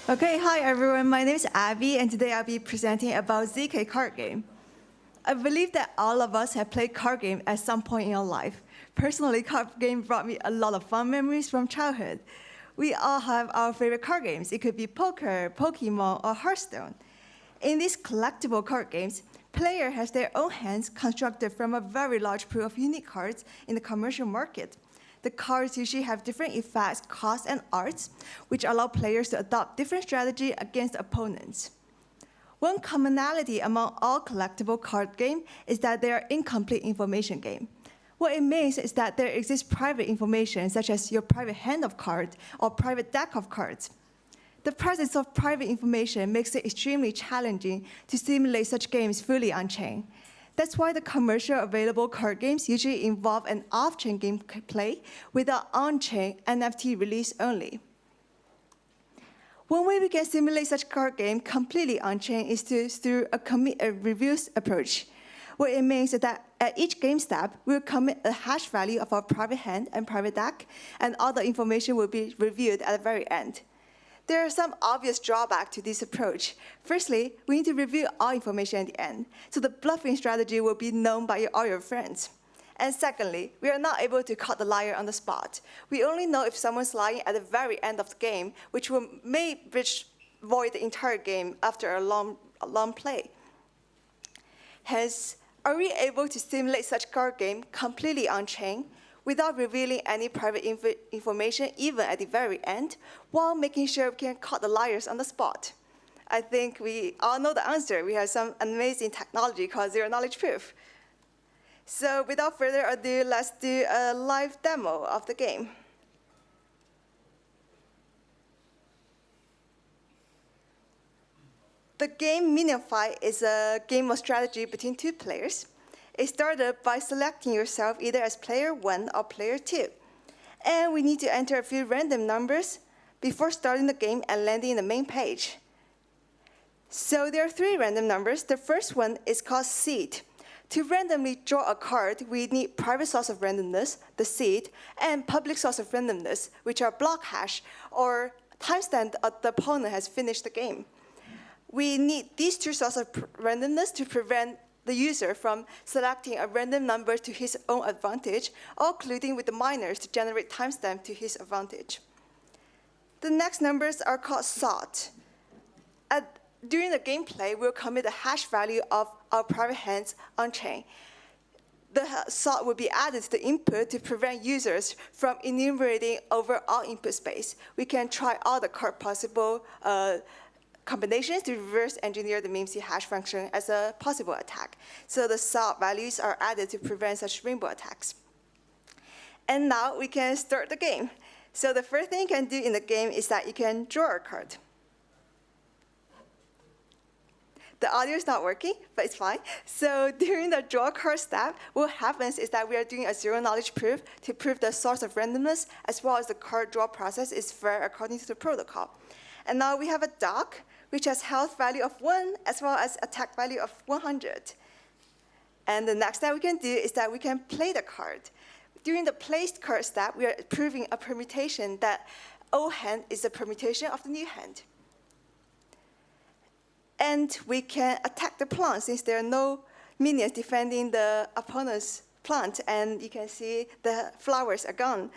Okay, hi everyone. My name is Abby, and today I'll be presenting about ZK card game. I believe that all of us have played card game at some point in our life. Personally, card game brought me a lot of fun memories from childhood. We all have our favorite card games. It could be poker, Pokemon, or Hearthstone. In these collectible card games, player has their own hands constructed from a very large pool of unique cards in the commercial market. The cards usually have different effects, costs, and arts, which allow players to adopt different strategy against opponents. One commonality among all collectible card games is that they are incomplete information game. What it means is that there exists private information, such as your private hand of cards or private deck of cards. The presence of private information makes it extremely challenging to simulate such games fully on-chain. That's why the commercial available card games usually involve an off-chain gameplay with an on-chain NFT release only. One way we can simulate such card game completely on-chain is through a commit a reviews approach. What it means is that at each game step, we'll commit a hash value of our private hand and private deck, and all the information will be reviewed at the very end. There are some obvious drawbacks to this approach. Firstly, we need to review all information at the end, so the bluffing strategy will be known by all your friends. And secondly, we are not able to caught the liar on the spot. We only know if someone's lying at the very end of the game, which may void the entire game after a long play. Hence, are we able to simulate such card game completely on-chain, without revealing any private information even at the very end, while making sure we can caught the liars on the spot? I think we all know the answer. We have some amazing technology called zero-knowledge proof. So without further ado, let's do a live demo of the game. The game Minion is a game of strategy between two players. It started by selecting yourself either as player 1 or player 2. And we need to enter a few random numbers before starting the game and landing in the main page. So there are 3 random numbers. The first one is called seed. To randomly draw a card, we need private source of randomness, the seed, and public source of randomness, which are block hash or timestamp the opponent has finished the game. We need these 2 sources of randomness to prevent the user from selecting a random number to his own advantage, or colluding with the miners to generate timestamp to his advantage. The next numbers are called sort. During the gameplay, we'll commit a hash value of our private hands on-chain. The sort will be added to the input to prevent users from enumerating over all input space. We can try all the card possible combinations to reverse engineer the MIMC hash function as a possible attack. So the sort values are added to prevent such rainbow attacks. And now we can start the game. So the first thing you can do in the game is that you can draw a card. The audio is not working, but it's fine. So during the draw card step, what happens is that we are doing a zero-knowledge proof to prove the source of randomness, as well as the card draw process is fair according to the protocol. And now we have a dog, which has health value of 1, as well as attack value of 100. And the next step we can do is that we can play the card. During the placed card step, we are proving a permutation that old hand is a permutation of the new hand. And we can attack the plant since there are no minions defending the opponent's plant, and you can see the flowers are gone.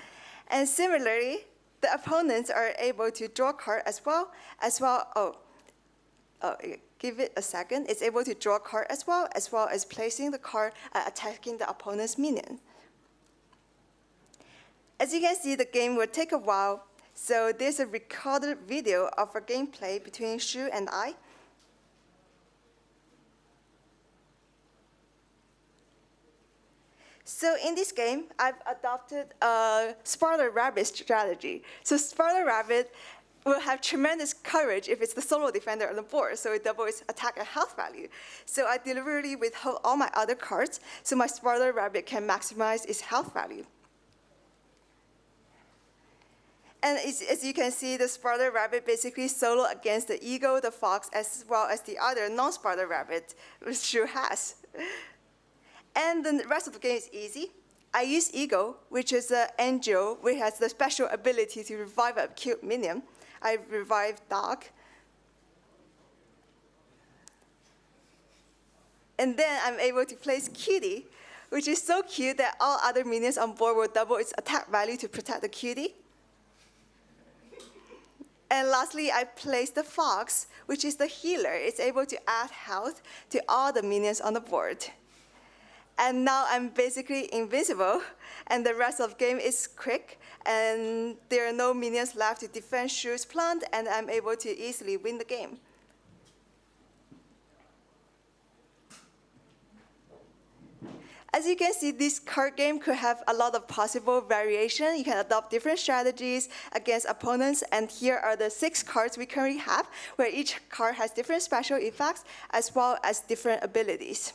And similarly, the opponents are able to draw a card as well, give it a second. It's able to draw a card as well as placing the card attacking the opponent's minion. As you can see, the game will take a while. So there's a recorded video of a gameplay between Shu and I. So in this game, I've adopted a Sparta Rabbit strategy. So Sparta Rabbit will have tremendous courage if it's the solo defender on the board, so it doubles its attack and health value. So I deliberately withhold all my other cards, so my Sparta Rabbit can maximize its health value. And as you can see, the Sparta Rabbit basically solo against the eagle, the fox, as well as the other non-Sparta Rabbit, which Shu has. And the rest of the game is easy. I use Eagle, which is an angel which has the special ability to revive a killed minion. I revive Dog, And then I'm able to place Cutie, which is so cute that all other minions on board will double its attack value to protect the Cutie. And lastly, I placed the Fox, which is the healer. It's able to add health to all the minions on the board. And now I'm basically invisible, and the rest of the game is quick, and there are no minions left to defend Shu's plant, and I'm able to easily win the game. As you can see, this card game could have a lot of possible variation. You can adopt different strategies against opponents, and here are the 6 cards we currently have, where each card has different special effects as well as different abilities.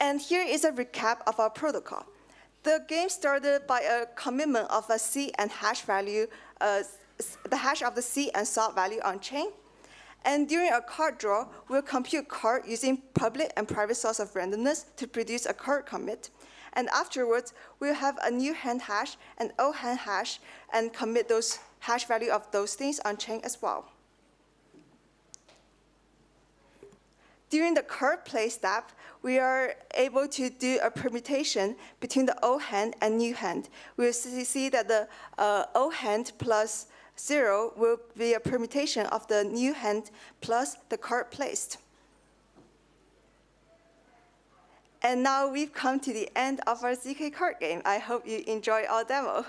And here is a recap of our protocol. The game started by a commitment of a C and hash value, the hash of the C and salt value on chain. And during a card draw, we'll compute card using public and private source of randomness to produce a card commit. And afterwards, we'll have a new hand hash and old hand hash and commit those hash value of those things on chain as well. During the card play step, we are able to do a permutation between the old hand and new hand. We'll see that the old hand plus 0 will be a permutation of the new hand plus the card placed. And now we've come to the end of our ZK card game. I hope you enjoy our demo.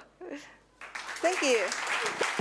Thank you.